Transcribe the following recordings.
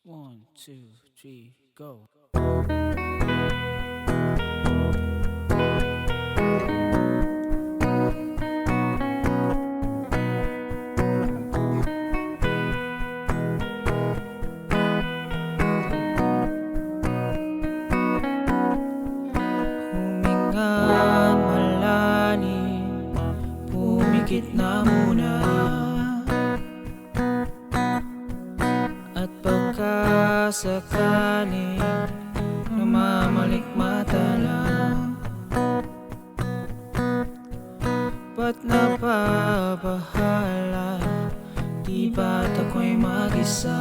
One, two, three, go. Huminga malalim, pumikit na muna. At pagkasakaling namamalikmata lang, ba't napabahala? Di ba't ako'y mag-isa?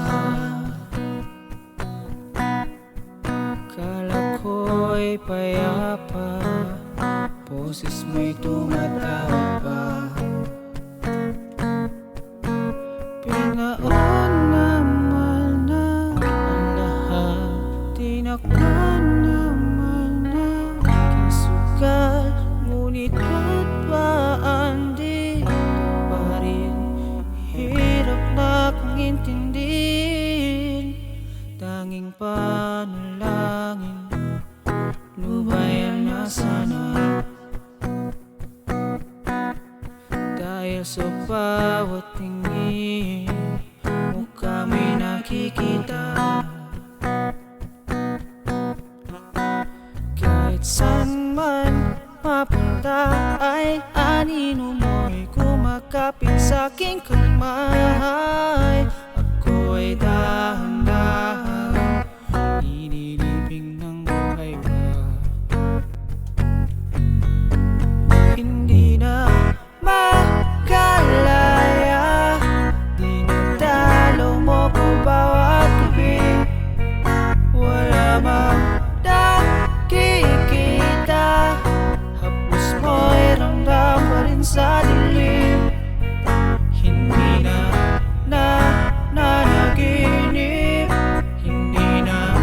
Kala ko'y payapa, boses mo'y tumatawag pa. Pinaon naman na ang lahat, tinakpan naman na aking sugal. Ngunit ba't ba andito pa rin? Hirap na akong intindihin. Tanging panalangin, lubayan na sana. Dahil sa bawat tingin, mukha may nakikita. Kahit saan man mapunta ay anino mo'y kumakapit sa'king kamay. Ako'y dahan-dahan inilibing ng buhay pa. Hindi na makalaya, dinadalo mo ko bawat gabi. Wala mang nakikita, hapos mo'y ramdam pa rin sa dilim. Hindi na nanaginip, hindi na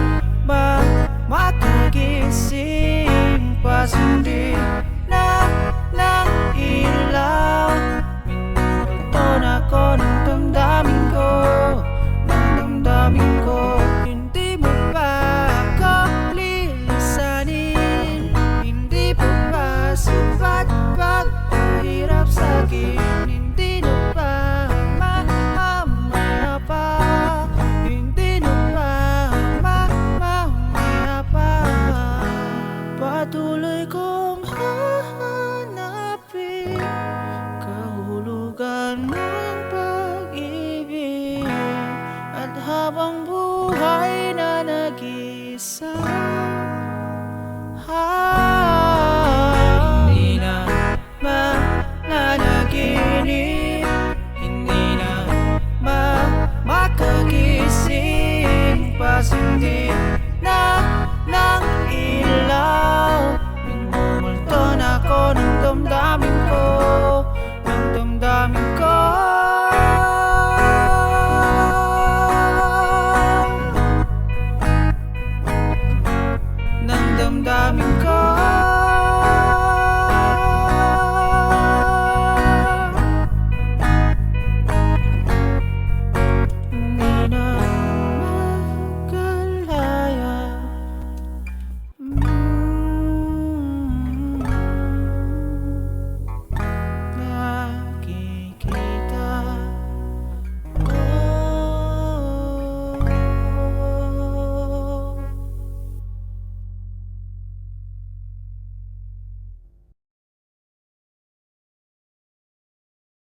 ba makagising, pasindi na ng ilaw. Minulto na ko ng damdamin ko, ng damdamin ko. Hindi mo ba ako lilisanin? Hindi mo ba sapat pag-hirap sa'kin? Hindi mo ba mamaya pa? Hindi mo ba mamaya pa? Patuloy kong hahanapin kahulugan ng pag-ibig, at habang buhay na nag-isa.